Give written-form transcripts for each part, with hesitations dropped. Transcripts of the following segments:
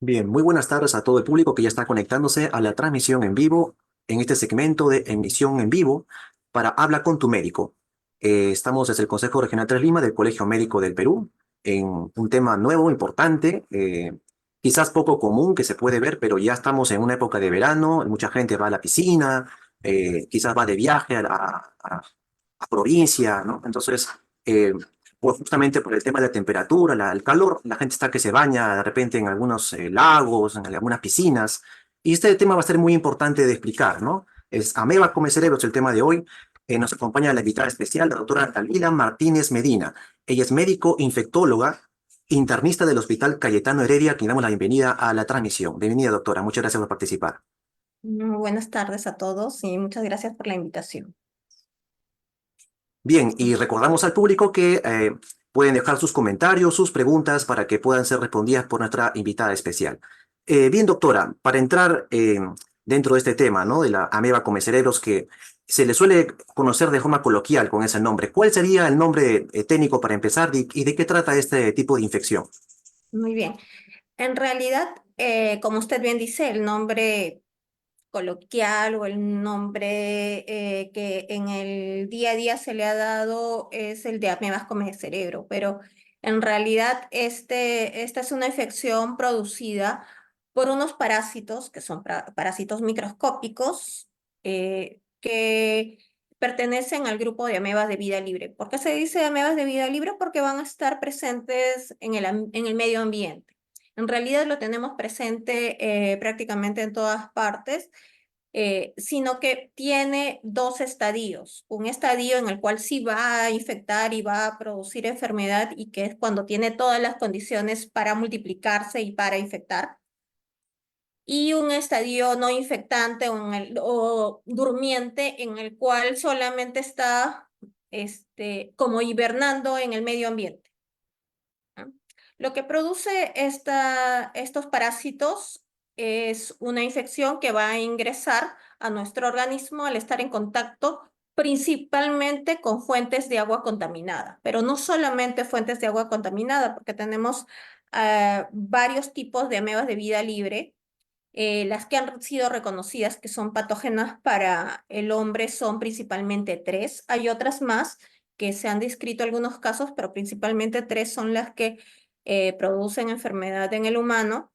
Bien, muy buenas tardes a todo el público que ya está conectándose a la transmisión en vivo en este segmento de emisión en vivo para Habla con tu médico. Estamos desde el Consejo Regional 3 Lima del Colegio Médico del Perú en un tema nuevo, importante, quizás poco común que se puede ver, pero ya estamos en una época de verano, mucha gente va a la piscina, quizás va de viaje a provincia, ¿no? Entonces, eh, pues justamente por el tema de la temperatura, el calor, la gente está que se baña de repente en algunos lagos, en algunas piscinas, y este tema va a ser muy importante de explicar, ¿no? Es Ameba come cerebros el tema de hoy. Nos acompaña la invitada especial, la doctora Dalila Martínez Medina. Ella es médico infectóloga, internista del Hospital Cayetano Heredia, a quien damos la bienvenida a la transmisión. Bienvenida, doctora. Muchas gracias por participar. Muy buenas tardes a todos y muchas gracias por la invitación. Bien, y recordamos al público que pueden dejar sus comentarios, sus preguntas para que puedan ser respondidas por nuestra invitada especial. Bien, doctora, para entrar dentro de este tema, ¿no? De la ameba comecerebros que se le suele conocer de forma coloquial con ese nombre, ¿cuál sería el nombre técnico para empezar y de qué trata este tipo de infección? Muy bien. En realidad, como usted bien dice, el nombre coloquial o el nombre que en el día a día se le ha dado es el de amebas come cerebro, pero en realidad esta es una infección producida por unos parásitos que son parásitos microscópicos que pertenecen al grupo de amebas de vida libre. ¿Por qué se dice amebas de vida libre? Porque van a estar presentes en en el medio ambiente. En realidad lo tenemos presente prácticamente en todas partes, sino que tiene dos estadios. Un estadio en el cual sí va a infectar y va a producir enfermedad y que es cuando tiene todas las condiciones para multiplicarse y para infectar. Y un estadio no infectante o durmiente en el cual solamente está como hibernando en el medio ambiente, ¿no? Lo que produce estos parásitos es una infección que va a ingresar a nuestro organismo al estar en contacto principalmente con fuentes de agua contaminada, pero no solamente fuentes de agua contaminada, porque tenemos varios tipos de amebas de vida libre. Las que han sido reconocidas que son patógenas para el hombre son principalmente tres. Hay otras más que se han descrito algunos casos, pero principalmente tres son las que producen enfermedad en el humano.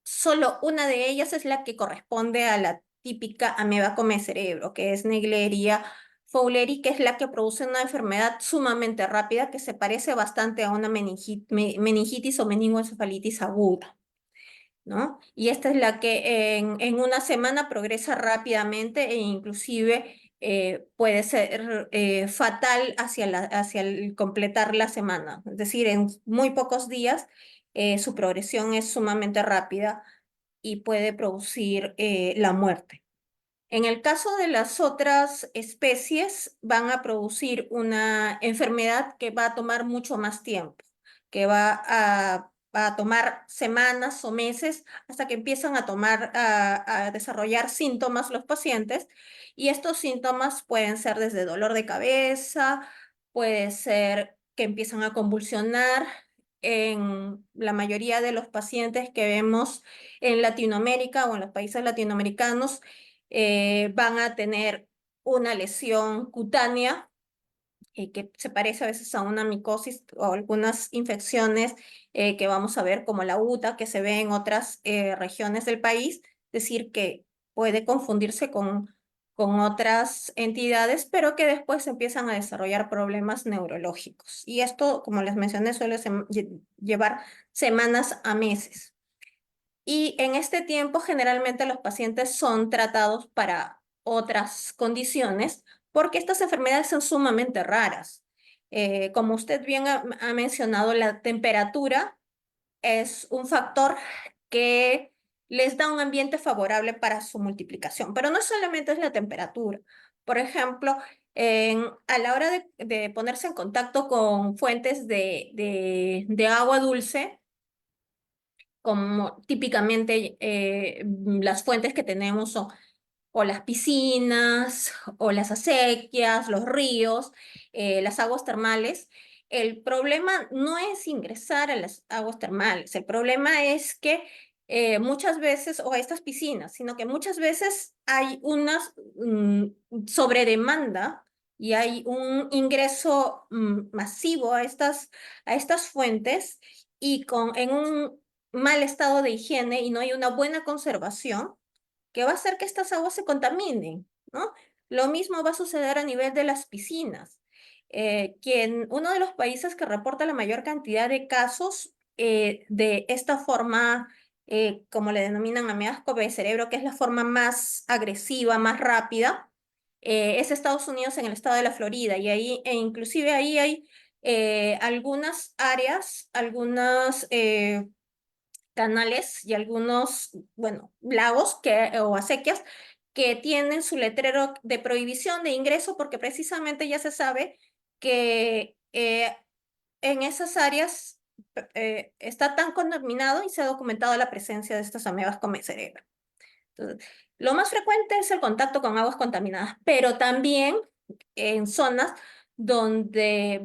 Solo una de ellas es la que corresponde a la típica ameba come cerebro, que es Naegleria fowleri, que es la que produce una enfermedad sumamente rápida que se parece bastante a una meningitis o meningoencefalitis aguda, ¿no? Y esta es la que en una semana progresa rápidamente e inclusive puede ser fatal hacia el completar la semana. Es decir, en muy pocos días su progresión es sumamente rápida y puede producir la muerte. En el caso de las otras especies, van a producir una enfermedad que va a tomar mucho más tiempo, que va a tomar semanas o meses hasta que empiezan a desarrollar síntomas los pacientes. Y estos síntomas pueden ser desde dolor de cabeza, puede ser que empiezan a convulsionar. En la mayoría de los pacientes que vemos en Latinoamérica o en los países latinoamericanos, van a tener una lesión cutánea que se parece a veces a una micosis o algunas infecciones que vamos a ver como la UTA que se ve en otras regiones del país, es decir, que puede confundirse con otras entidades, pero que después empiezan a desarrollar problemas neurológicos. Y esto, como les mencioné, suele llevar semanas a meses. Y en este tiempo generalmente los pacientes son tratados para otras condiciones porque estas enfermedades son sumamente raras. Como usted bien ha mencionado, la temperatura es un factor que les da un ambiente favorable para su multiplicación, pero no solamente es la temperatura. Por ejemplo, a la hora de ponerse en contacto con fuentes de agua dulce, como típicamente las fuentes que tenemos son o las piscinas, o las acequias, los ríos, las aguas termales. El problema no es ingresar a las aguas termales, el problema es que muchas veces, o a estas piscinas, sino que muchas veces hay una sobredemanda y hay un ingreso masivo a estas fuentes y en un mal estado de higiene y no hay una buena conservación que va a hacer que estas aguas se contaminen, ¿no? Lo mismo va a suceder a nivel de las piscinas. Uno de los países que reporta la mayor cantidad de casos de esta forma, como le denominan ameasco de cerebro, que es la forma más agresiva, más rápida, es Estados Unidos en el estado de la Florida. Y ahí, e inclusive ahí hay algunas áreas, algunas canales y algunos, bueno, lagos o acequias que tienen su letrero de prohibición de ingreso porque precisamente ya se sabe que en esas áreas está tan contaminado y se ha documentado la presencia de estas amebas come cerebro. Entonces, lo más frecuente es el contacto con aguas contaminadas, pero también en zonas donde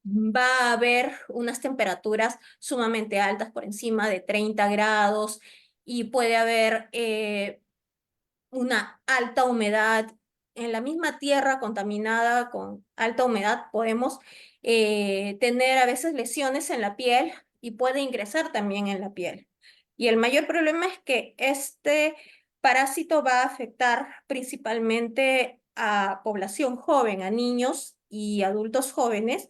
va a haber unas temperaturas sumamente altas, por encima de 30 grados, y puede haber una alta humedad. En la misma tierra contaminada con alta humedad podemos tener a veces lesiones en la piel y puede ingresar también en la piel. Y el mayor problema es que este parásito va a afectar principalmente a población joven, a niños y adultos jóvenes.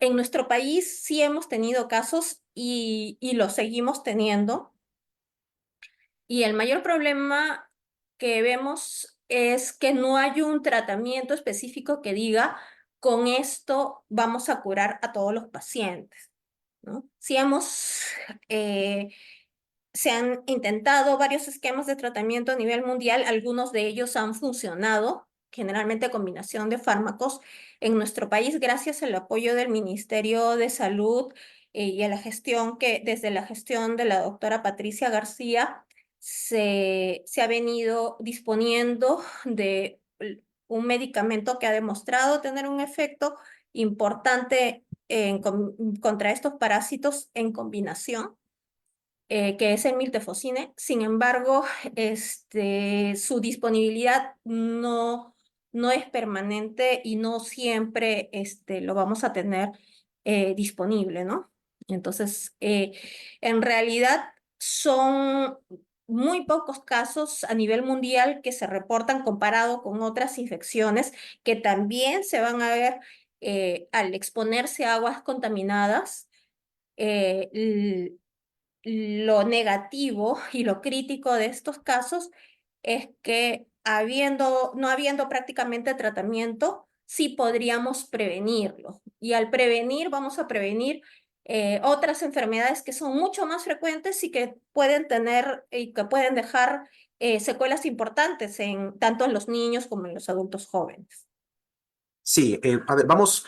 En nuestro país sí hemos tenido casos y los seguimos teniendo. Y el mayor problema que vemos es que no hay un tratamiento específico que diga, con esto vamos a curar a todos los pacientes, ¿no? Sí eh, se han intentado varios esquemas de tratamiento a nivel mundial, algunos de ellos han funcionado, generalmente combinación de fármacos. En nuestro país, gracias al apoyo del Ministerio de Salud y a la gestión desde la gestión de la doctora Patricia García, se ha venido disponiendo de un medicamento que ha demostrado tener un efecto importante contra estos parásitos en combinación, que es el miltefosine. Sin embargo, su disponibilidad no es permanente y no siempre lo vamos a tener disponible, ¿no? Entonces, en realidad son muy pocos casos a nivel mundial que se reportan comparado con otras infecciones que también se van a ver al exponerse a aguas contaminadas. Lo negativo y lo crítico de estos casos es que no habiendo prácticamente tratamiento, sí podríamos prevenirlo. Y al prevenir, vamos a prevenir otras enfermedades que son mucho más frecuentes y que pueden tener y que pueden dejar secuelas importantes tanto en los niños como en los adultos jóvenes. Sí, a ver, vamos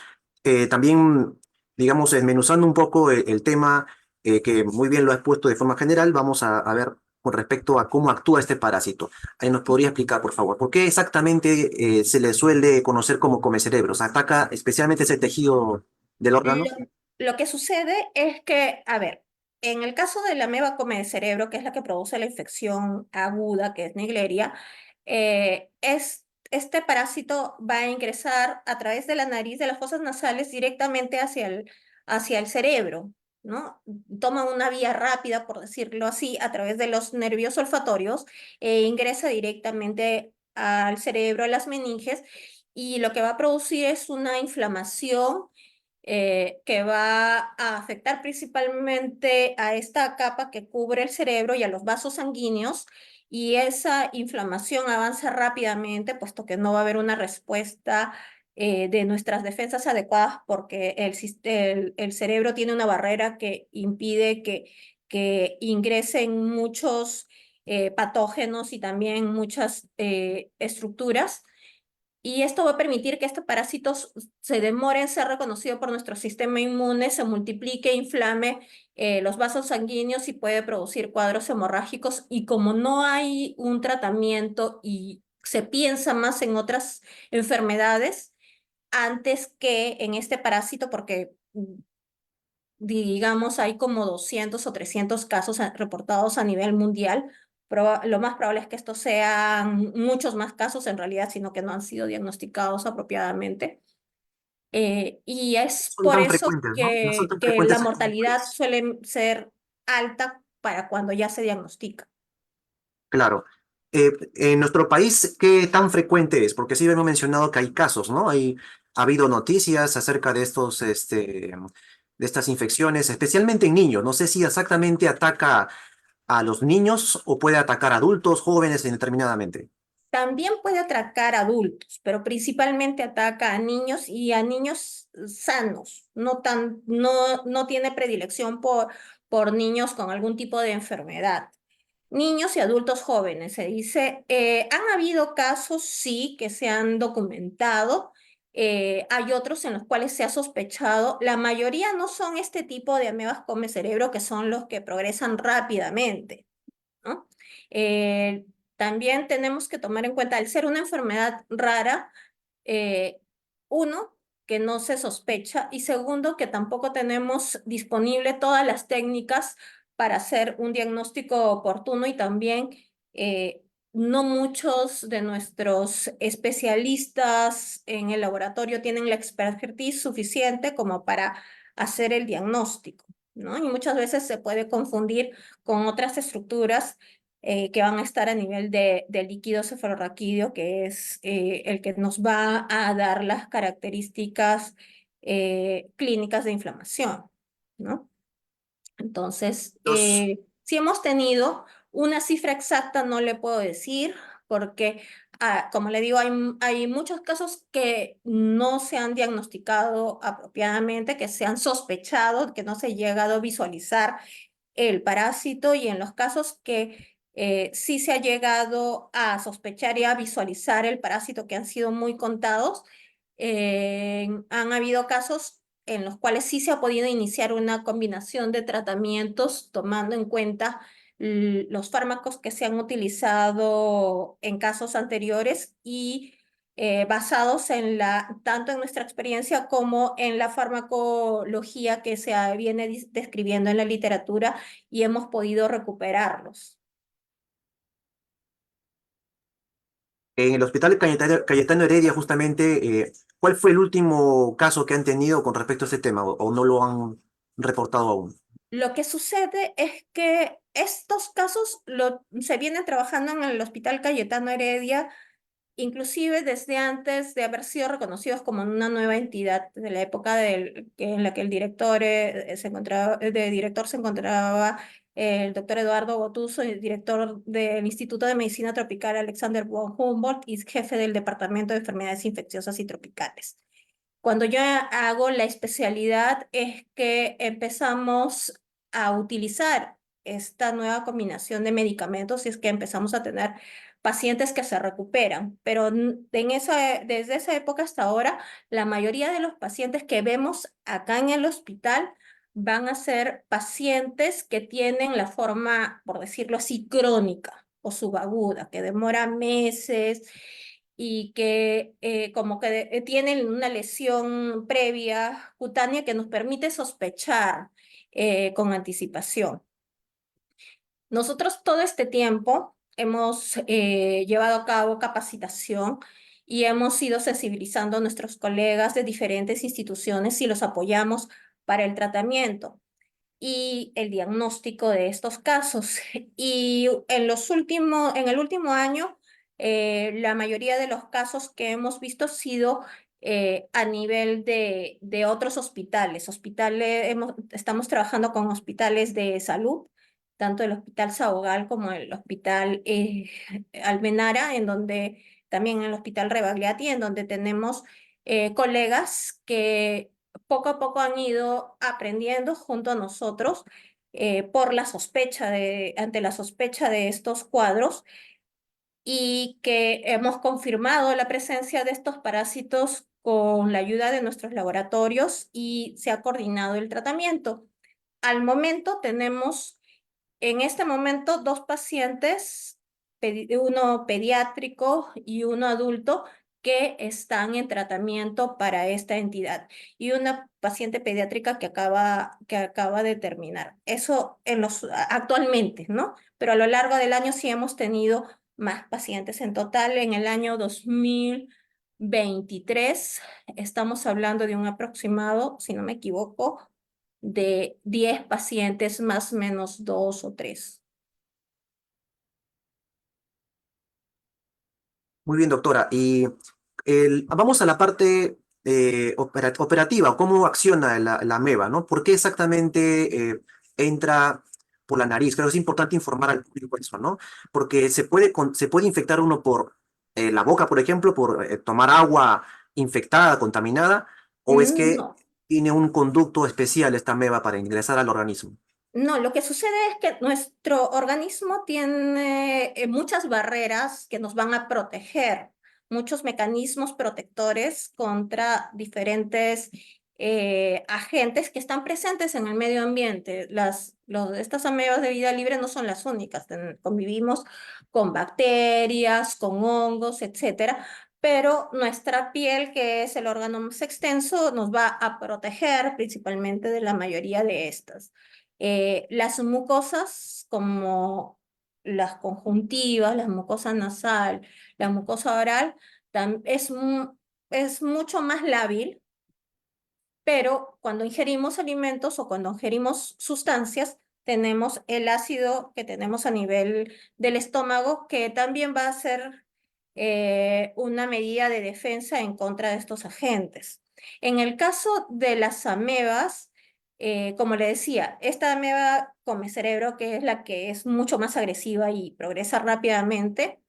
también, digamos, desmenuzando un poco el tema que muy bien lo has puesto de forma general. Vamos a ver con respecto a cómo actúa este parásito. Ahí nos podría explicar, por favor, por qué exactamente se le suele conocer como comecerebros. ¿Ataca especialmente ese tejido del órgano? Lo, lo que sucede es que, a ver, en el caso de la ameba come cerebro, que es la que produce la infección aguda, que es Naegleria, este parásito va a ingresar a través de la nariz, de las fosas nasales, directamente hacia el cerebro, ¿no? Toma una vía rápida, por decirlo así, a través de los nervios olfatorios, e ingresa directamente al cerebro, a las meninges, y lo que va a producir es una inflamación que va a afectar principalmente a esta capa que cubre el cerebro y a los vasos sanguíneos, y esa inflamación avanza rápidamente, puesto que no va a haber una respuesta de nuestras defensas adecuadas, porque el cerebro tiene una barrera que impide que ingresen muchos patógenos y también muchas estructuras. Y esto va a permitir que este parásito se demore en ser reconocido por nuestro sistema inmune, se multiplique, inflame los vasos sanguíneos y puede producir cuadros hemorrágicos. Y como no hay un tratamiento y se piensa más en otras enfermedades antes que en este parásito, porque digamos, hay como 200 o 300 casos reportados a nivel mundial. Lo más probable es que estos sean muchos más casos en realidad, sino que no han sido diagnosticados apropiadamente. Y es Son por tan eso frecuentes, ¿no? No son tan que la frecuentes en el mortalidad país. suele ser alta para cuando ya se diagnostica. Claro. En nuestro país, ¿qué tan frecuente es? Porque sí hemos mencionado que hay casos, ¿no? Ha habido noticias acerca de de estas infecciones, especialmente en niños. No sé si exactamente ataca a los niños o puede atacar a adultos, jóvenes indeterminadamente. También puede atacar a adultos, pero principalmente ataca a niños y a niños sanos. No tiene predilección por niños con algún tipo de enfermedad. Niños y adultos jóvenes, se dice. Han habido casos, sí, que se han documentado. Hay otros en los cuales se ha sospechado. La mayoría no son este tipo de amebas come cerebro, que son los que progresan rápidamente, ¿no? Eh, También tenemos que tomar en cuenta, al ser una enfermedad rara, eh, uno, que no se sospecha, y segundo, que tampoco tenemos disponible todas las técnicas para hacer un diagnóstico oportuno, y también no muchos de nuestros especialistas en el laboratorio tienen la expertise suficiente como para hacer el diagnóstico, ¿no? Y muchas veces se puede confundir con otras estructuras que van a estar a nivel del líquido cefalorraquídeo, que es el que nos va a dar las características clínicas de inflamación, ¿no? Entonces, Los, si hemos tenido una cifra exacta, no le puedo decir, porque, como le digo, hay muchos casos que no se han diagnosticado apropiadamente, que se han sospechado, que no se ha llegado a visualizar el parásito, y en los casos que sí se ha llegado a sospechar y a visualizar el parásito, que han sido muy contados, han habido casos en los cuales sí se ha podido iniciar una combinación de tratamientos tomando en cuenta los fármacos que se han utilizado en casos anteriores y basados en tanto en nuestra experiencia como en la farmacología que se viene describiendo en la literatura, y hemos podido recuperarlos. en el Hospital Cayetano Heredia, justamente, ¿cuál fue el último caso que han tenido con respecto a este tema o no lo han reportado aún? Lo que sucede es que estos casos se vienen trabajando en el Hospital Cayetano Heredia, inclusive desde antes de haber sido reconocidos como una nueva entidad, de la época en la que el director, de director se encontraba el doctor Eduardo Gotuso, el director del Instituto de Medicina Tropical Alexander von Humboldt y jefe del Departamento de Enfermedades Infecciosas y Tropicales. Cuando yo hago la especialidad es que empezamos a utilizar esta nueva combinación de medicamentos, y es que empezamos a tener pacientes que se recuperan, pero desde esa época hasta ahora, la mayoría de los pacientes que vemos acá en el hospital van a ser pacientes que tienen la forma, por decirlo así, crónica o subaguda, que demora meses y que como que tienen una lesión previa cutánea que nos permite sospechar con anticipación. Nosotros todo este tiempo hemos llevado a cabo capacitación y hemos ido sensibilizando a nuestros colegas de diferentes instituciones y los apoyamos para el tratamiento y el diagnóstico de estos casos. Y en el último año, la mayoría de los casos que hemos visto ha sido a nivel de otros hospitales. Estamos trabajando con hospitales de salud, tanto el Hospital Sabogal como el Hospital Almenara, en donde también el Hospital Rebagliati, en donde tenemos colegas que poco a poco han ido aprendiendo junto a nosotros ante la sospecha de estos cuadros, y que hemos confirmado la presencia de estos parásitos con la ayuda de nuestros laboratorios y se ha coordinado el tratamiento. Al momento tenemos, en este momento, dos pacientes, uno pediátrico y uno adulto, que están en tratamiento para esta entidad y una paciente pediátrica que acaba de terminar. Eso actualmente, ¿no? Pero a lo largo del año sí hemos tenido más pacientes. En total, en el año 2023 estamos hablando de un aproximado, si no me equivoco, de 10 pacientes, más o menos 2 o 3. Muy bien, doctora. Y vamos a la parte operativa, cómo acciona la ameba, ¿no? ¿Por qué exactamente entra por la nariz? Creo que es importante informar al público eso, ¿no? Porque se puede infectar uno por la boca, por ejemplo, por tomar agua infectada, contaminada, o es que No. tiene un conducto especial esta ameba para ingresar al organismo. No, lo que sucede es que nuestro organismo tiene muchas barreras que nos van a proteger, muchos mecanismos protectores contra diferentes agentes que están presentes en el medio ambiente. Estas amebas de vida libre no son las únicas, convivimos con bacterias, con hongos, etcétera, pero nuestra piel, que es el órgano más extenso, nos va a proteger principalmente de la mayoría de estas. Las mucosas como las conjuntivas, la mucosa nasal, la mucosa oral, es mucho más lábil, pero cuando ingerimos alimentos o cuando ingerimos sustancias, tenemos el ácido que tenemos a nivel del estómago, que también va a ser una medida de defensa en contra de estos agentes. En el caso de las amebas, como le decía, esta ameba come cerebro, que es la que es mucho más agresiva y progresa rápidamente,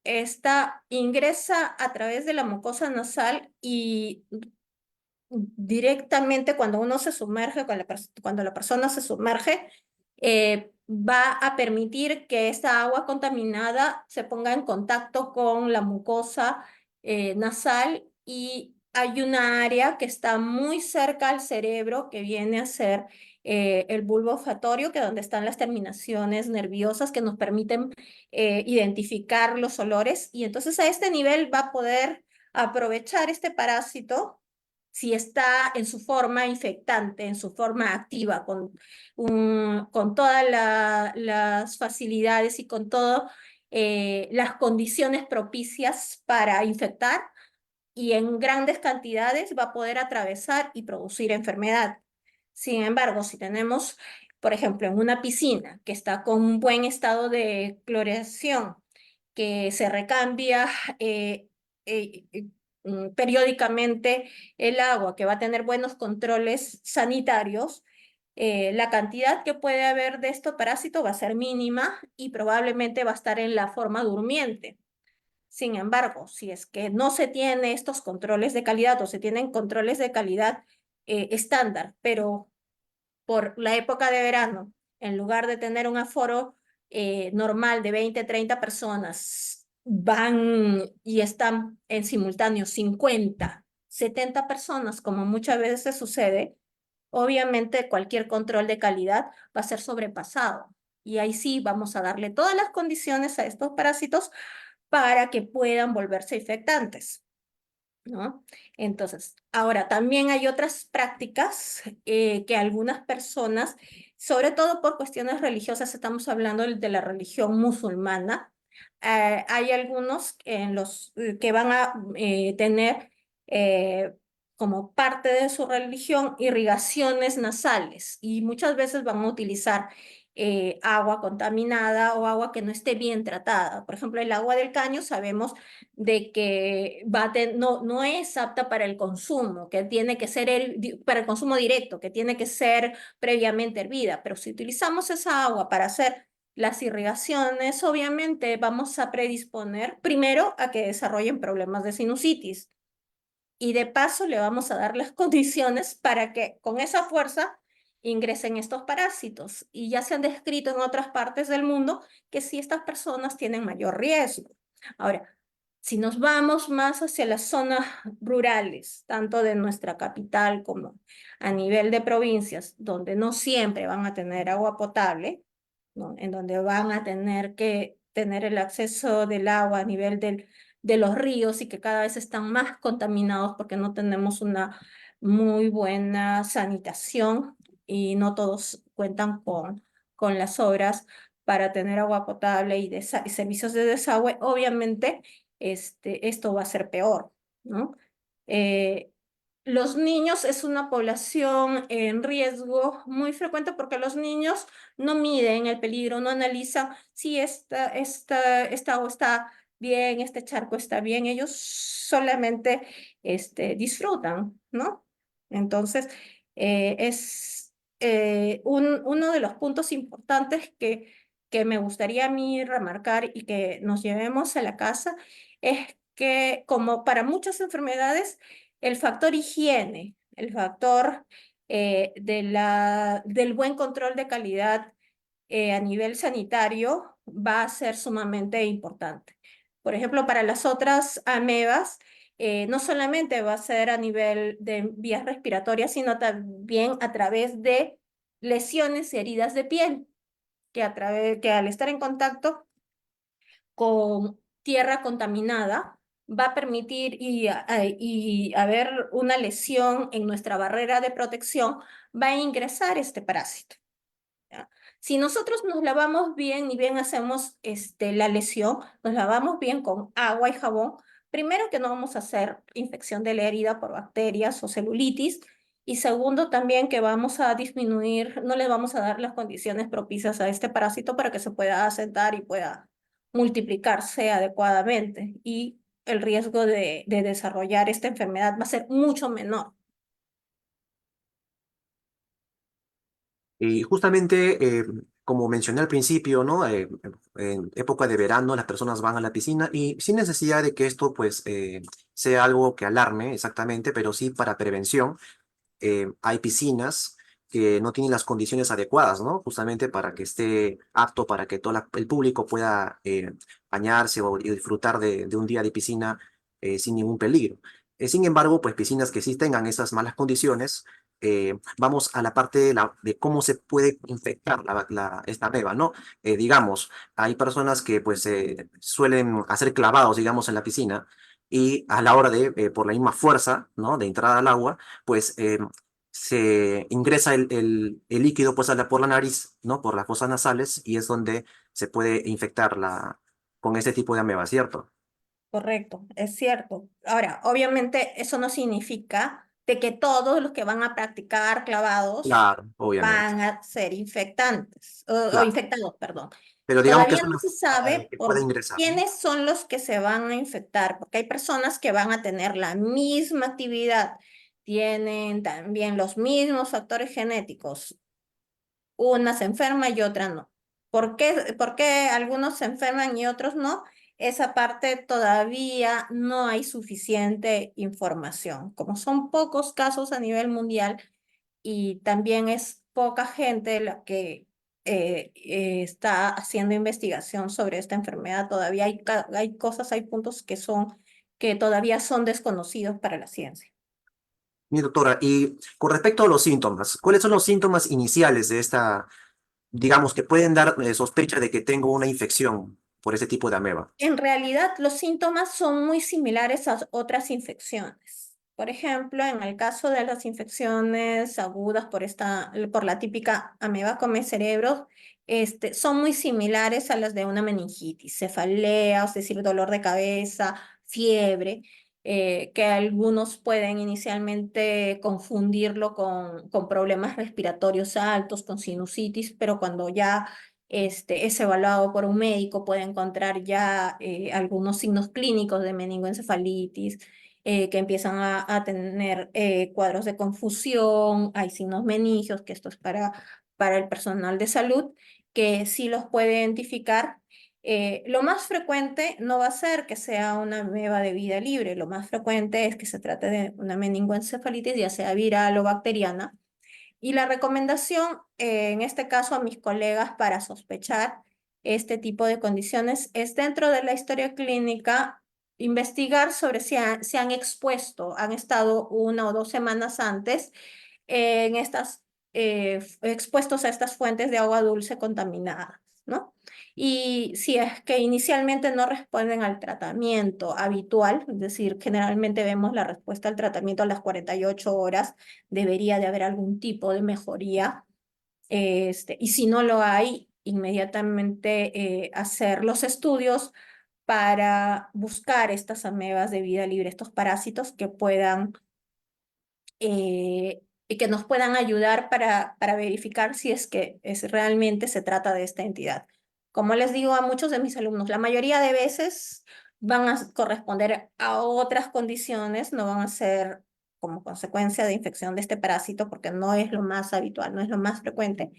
esta ingresa a través de la mucosa nasal y directamente cuando uno se sumerge, cuando la persona se sumerge, va a permitir que esta agua contaminada se ponga en contacto con la mucosa nasal, y hay una área que está muy cerca al cerebro que viene a ser el bulbo olfatorio, que es donde están las terminaciones nerviosas que nos permiten identificar los olores, y entonces a este nivel va a poder aprovechar este parásito si está en su forma infectante, en su forma activa, con todas las facilidades y con todas las condiciones propicias para infectar, y en grandes cantidades va a poder atravesar y producir enfermedad. Sin embargo, si tenemos, por ejemplo, en una piscina que está con un buen estado de cloración, que se recambia eh, eh, periódicamente el agua, que va a tener buenos controles sanitarios, la cantidad que puede haber de estos parásitos va a ser mínima y probablemente va a estar en la forma durmiente. Sin embargo, si es que no se tiene estos controles de calidad o se tienen controles de calidad estándar, pero por la época de verano, en lugar de tener un aforo normal de 20, 30 personas, van y están en simultáneo 50, 70 personas, como muchas veces sucede, obviamente cualquier control de calidad va a ser sobrepasado. Y ahí sí vamos a darle todas las condiciones a estos parásitos para que puedan volverse infectantes, ¿no? Entonces, ahora también hay otras prácticas que algunas personas, sobre todo por cuestiones religiosas, estamos hablando de la religión musulmana, hay algunos que van a tener como parte de su religión irrigaciones nasales, y muchas veces van a utilizar agua contaminada o agua que no esté bien tratada. Por ejemplo, el agua del caño sabemos de que no es apta para el consumo, que tiene que ser para el consumo directo, que tiene que ser previamente hervida, pero si utilizamos esa agua para hacer las irrigaciones, obviamente vamos a predisponer primero a que desarrollen problemas de sinusitis, y de paso le vamos a dar las condiciones para que con esa fuerza ingresen estos parásitos, y ya se han descrito en otras partes del mundo que sí, estas personas tienen mayor riesgo. Ahora, si nos vamos más hacia las zonas rurales, tanto de nuestra capital como a nivel de provincias, donde no siempre van a tener agua potable, ¿no? En donde van a tener que tener el acceso del agua a nivel de los ríos y que cada vez están más contaminados porque no tenemos una muy buena sanitación y no todos cuentan con las obras para tener agua potable y servicios de desagüe, obviamente esto va a ser peor, ¿no? Eh, los niños es una población en riesgo muy frecuente porque los niños no miden el peligro, no analizan si esta agua está bien, este charco está bien, ellos solamente disfrutan, ¿no? Entonces, es uno de los puntos importantes que me gustaría a mí remarcar y que nos llevemos a la casa es que como para muchas enfermedades, el factor higiene, el factor del buen control de calidad a nivel sanitario va a ser sumamente importante. Por ejemplo, para las otras amebas, no solamente va a ser a nivel de vías respiratorias, sino también a través de lesiones y heridas de piel, que al estar en contacto con tierra contaminada, va a permitir y haber una lesión en nuestra barrera de protección, va a ingresar este parásito. ¿Ya? Si nosotros nos lavamos bien, ni bien hacemos la lesión, nos lavamos bien con agua y jabón, primero que no vamos a hacer infección de la herida por bacterias o celulitis, y segundo también que vamos a disminuir, no le vamos a dar las condiciones propicias a este parásito para que se pueda asentar y pueda multiplicarse adecuadamente, y el riesgo de desarrollar esta enfermedad va a ser mucho menor. Y justamente, como mencioné al principio, ¿no? En época de verano las personas van a la piscina y sin necesidad de que esto pues sea algo que alarme exactamente, pero sí para prevención. Hay piscinas que no tienen las condiciones adecuadas, ¿no? Justamente para que esté apto para que todo el público pueda bañarse y disfrutar de un día de piscina sin ningún peligro. Sin embargo, pues piscinas que sí tengan esas malas condiciones, vamos a la parte de cómo se puede infectar esta ameba, ¿no? Digamos, hay personas que pues suelen hacer clavados, digamos, en la piscina y a la hora de, por la misma fuerza, ¿no? De entrada al agua, pues se ingresa el líquido pues, por la nariz, ¿no? Por las fosas nasales y es donde se puede infectar con este tipo de ameba, ¿cierto? Correcto, es cierto. Ahora, obviamente eso no significa de que todos los que van a practicar clavados Claro, obviamente. van a ser infectantes o Claro. infectados, perdón. Pero digamos que Todavía es no una se sabe que puede por ingresar, ¿no? quiénes son los que se van a infectar, porque hay personas que van a tener la misma actividad, tienen también los mismos factores genéticos, una se enferma y otra no. ¿Por qué algunos se enferman y otros no? Esa parte todavía no hay suficiente información. Como son pocos casos a nivel mundial y también es poca gente la que está haciendo investigación sobre esta enfermedad, todavía hay cosas, hay puntos que todavía son desconocidos para la ciencia. Mi doctora, y con respecto a los síntomas, ¿cuáles son los síntomas iniciales de esta, digamos, que pueden dar sospecha de que tengo una infección por ese tipo de ameba? En realidad, los síntomas son muy similares a otras infecciones. Por ejemplo, en el caso de las infecciones agudas por la típica ameba come cerebros, son muy similares a las de una meningitis, cefalea, es decir, dolor de cabeza, fiebre, que algunos pueden inicialmente confundirlo con problemas respiratorios altos, con sinusitis, pero cuando ya es evaluado por un médico, puede encontrar ya algunos signos clínicos de meningoencefalitis, que empiezan a tener cuadros de confusión, hay signos meningios, que esto es para el personal de salud, que sí los puede identificar. Lo más frecuente no va a ser que sea una ameba de vida libre, lo más frecuente es que se trate de una meningoencefalitis, ya sea viral o bacteriana, y la recomendación, en este caso a mis colegas para sospechar este tipo de condiciones, es dentro de la historia clínica investigar sobre si han expuesto, han estado 1 o 2 semanas antes expuestos a estas fuentes de agua dulce contaminadas. ¿no? Y si es que inicialmente no responden al tratamiento habitual, es decir, generalmente vemos la respuesta al tratamiento a las 48 horas, debería de haber algún tipo de mejoría, y si no lo hay, inmediatamente hacer los estudios para buscar estas amebas de vida libre, estos parásitos que puedan y que nos puedan ayudar para verificar si es que realmente se trata de esta entidad. Como les digo a muchos de mis alumnos, la mayoría de veces van a corresponder a otras condiciones, no van a ser como consecuencia de infección de este parásito, porque no es lo más habitual, no es lo más frecuente,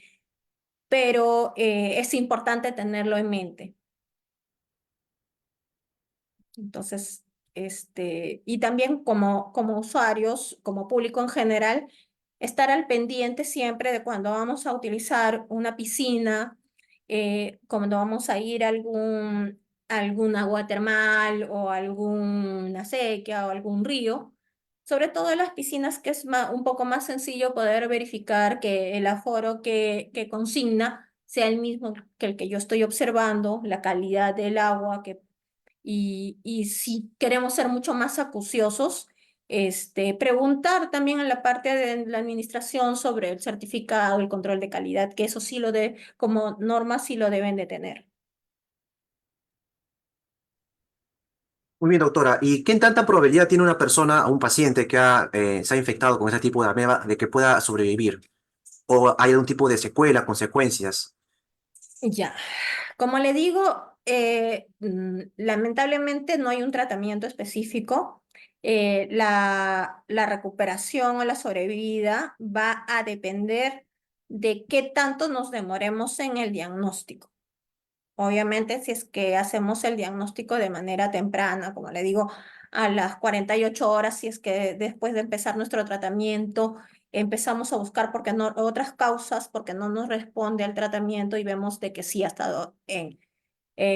pero es importante tenerlo en mente. Entonces, y también como usuarios, como público en general, estar al pendiente siempre de cuando vamos a utilizar una piscina, cuando vamos a ir a algún agua termal o alguna sequía o algún río. Sobre todo en las piscinas, que es un poco más sencillo poder verificar que el aforo que consigna sea el mismo que el que yo estoy observando, la calidad del agua y si queremos ser mucho más acuciosos, preguntar también en la parte de la administración sobre el certificado, el control de calidad, que eso sí como norma sí lo deben de tener. Muy bien, doctora. ¿Y qué tanta probabilidad tiene una persona o un paciente que se ha infectado con ese tipo de ameba de que pueda sobrevivir? ¿O hay algún tipo de secuela, consecuencias? Ya, como le digo, lamentablemente no hay un tratamiento específico. La recuperación o la sobrevida va a depender de qué tanto nos demoremos en el diagnóstico. Obviamente, si es que hacemos el diagnóstico de manera temprana, como le digo, a las 48 horas, si es que después de empezar nuestro tratamiento empezamos a buscar otras causas porque no nos responde al tratamiento y vemos de que sí ha estado en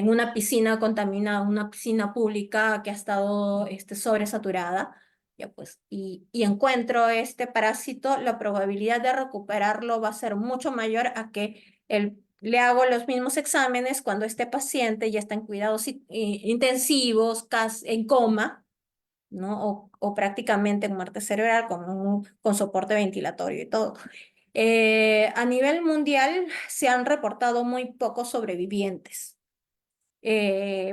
una piscina contaminada, una piscina pública que ha estado sobresaturada, ya pues, y encuentro este parásito, la probabilidad de recuperarlo va a ser mucho mayor a que le hago los mismos exámenes cuando este paciente ya está en cuidados intensivos, casi en coma, ¿no? O prácticamente en muerte cerebral con soporte ventilatorio y todo. A nivel mundial se han reportado muy pocos sobrevivientes.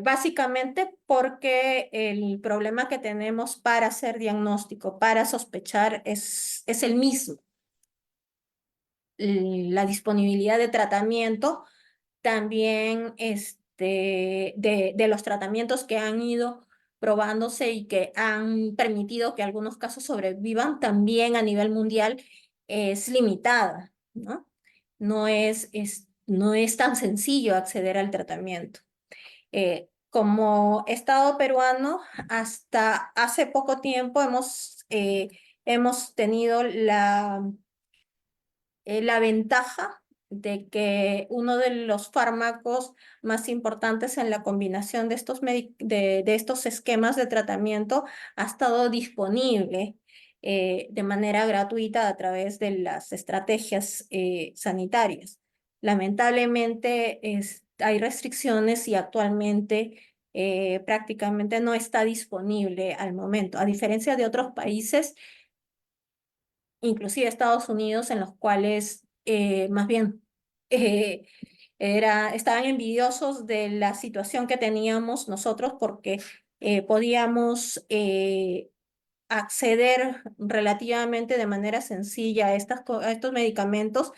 Básicamente porque el problema que tenemos para hacer diagnóstico, para sospechar, es el mismo. La disponibilidad de tratamiento, también de los tratamientos que han ido probándose y que han permitido que algunos casos sobrevivan, también a nivel mundial es limitada, ¿no? No es tan sencillo acceder al tratamiento. Como Estado peruano, hasta hace poco tiempo hemos tenido la ventaja de que uno de los fármacos más importantes en la combinación de estos esquemas de tratamiento ha estado disponible de manera gratuita a través de las estrategias sanitarias. Lamentablemente hay restricciones y actualmente prácticamente no está disponible al momento, a diferencia de otros países, inclusive Estados Unidos, en los cuales más bien eh, estaban envidiosos de la situación que teníamos nosotros porque podíamos acceder relativamente de manera sencilla a a estos medicamentos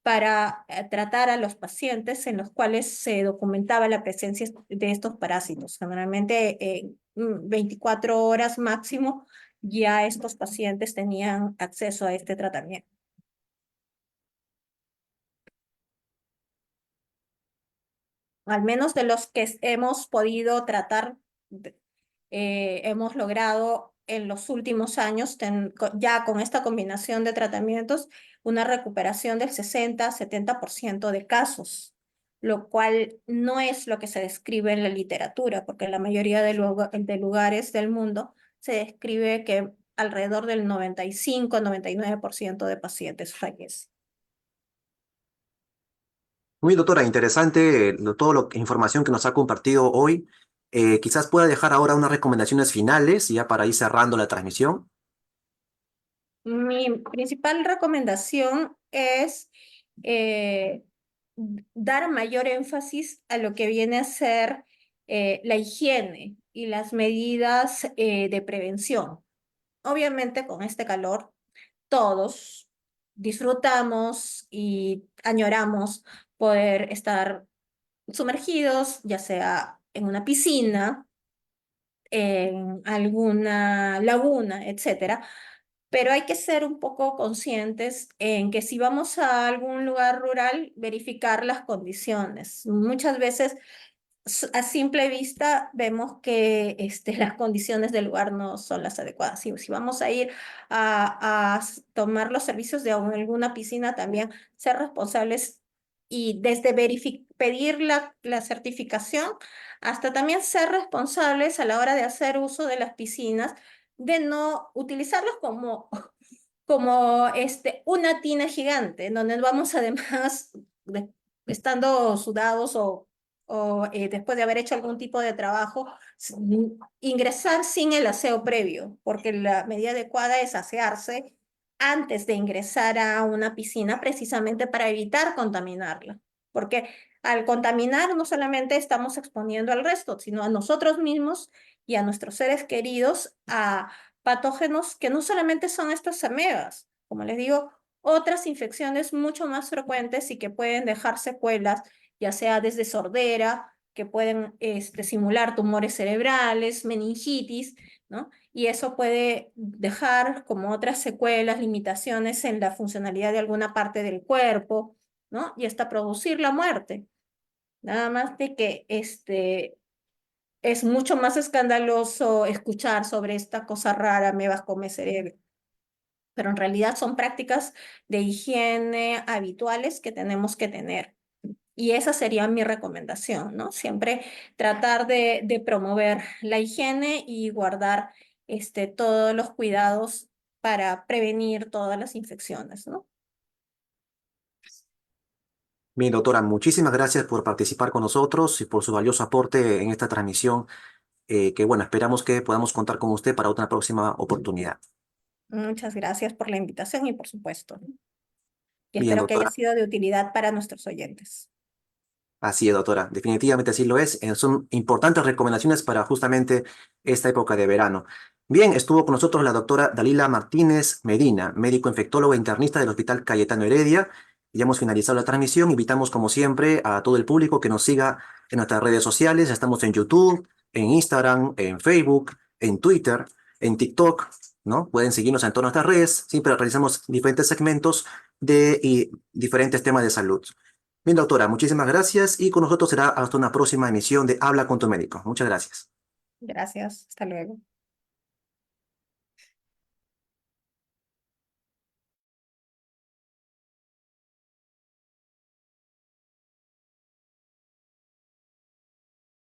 para tratar a los pacientes en los cuales se documentaba la presencia de estos parásitos. Generalmente 24 horas máximo ya estos pacientes tenían acceso a este tratamiento. Al menos de los que hemos podido tratar, hemos logrado en los últimos años, ya con esta combinación de tratamientos, una recuperación del 60-70% de casos, lo cual no es lo que se describe en la literatura, porque en la mayoría de lugares del mundo se describe que alrededor del 95-99% de pacientes fallecen. Muy doctora, interesante toda la información que nos ha compartido hoy. Quizás pueda dejar ahora unas recomendaciones finales ya para ir cerrando la transmisión. Mi principal recomendación es eh, dar mayor énfasis a lo que viene a ser la higiene y las medidas de prevención. Obviamente con este calor todos disfrutamos y añoramos poder estar sumergidos, ya sea en una piscina, en alguna laguna, etcétera. Pero hay que ser un poco conscientes en que si vamos a algún lugar rural, verificar las condiciones. Muchas veces a simple vista vemos que las condiciones del lugar no son las adecuadas. Si vamos a ir a tomar los servicios de alguna piscina, también ser responsables y desde pedir la certificación hasta también ser responsables a la hora de hacer uso de las piscinas, de no utilizarlos como una tina gigante, en donde vamos además, estando sudados o después de haber hecho algún tipo de trabajo, ingresar sin el aseo previo, porque la medida adecuada es asearse antes de ingresar a una piscina precisamente para evitar contaminarla. Porque al contaminar no solamente estamos exponiendo al resto, sino a nosotros mismos y a nuestros seres queridos a patógenos que no solamente son estas amebas, como les digo, otras infecciones mucho más frecuentes y que pueden dejar secuelas, ya sea desde sordera, que pueden simular tumores cerebrales, meningitis, ¿no? Y eso puede dejar como otras secuelas, limitaciones en la funcionalidad de alguna parte del cuerpo, ¿no? Y hasta producir la muerte. Nada más de que es mucho más escandaloso escuchar sobre esta cosa rara, amebas come cerebro, pero en realidad son prácticas de higiene habituales que tenemos que tener. Y esa sería mi recomendación, ¿no? Siempre tratar de promover la higiene y guardar todos los cuidados para prevenir todas las infecciones, ¿no? Bien, doctora, muchísimas gracias por participar con nosotros y por su valioso aporte en esta transmisión, que bueno, esperamos que podamos contar con usted para otra próxima oportunidad. Muchas gracias por la invitación y por supuesto, ¿no? Y Bien, espero que haya doctora. sido de utilidad para nuestros oyentes. Así es, doctora. Definitivamente así lo es. Son importantes recomendaciones para justamente esta época de verano. Bien, estuvo con nosotros la doctora Dalila Martínez Medina, médico infectólogo e internista del Hospital Cayetano Heredia. Ya hemos finalizado la transmisión. Invitamos, como siempre, a todo el público que nos siga en nuestras redes sociales. Estamos en YouTube, en Instagram, en Facebook, en Twitter, en TikTok, ¿no? Pueden seguirnos en todas nuestras redes. Siempre realizamos diferentes segmentos de diferentes temas de salud. Bien, doctora, muchísimas gracias y con nosotros será hasta una próxima emisión de Habla con tu médico. Muchas gracias. Gracias, hasta luego.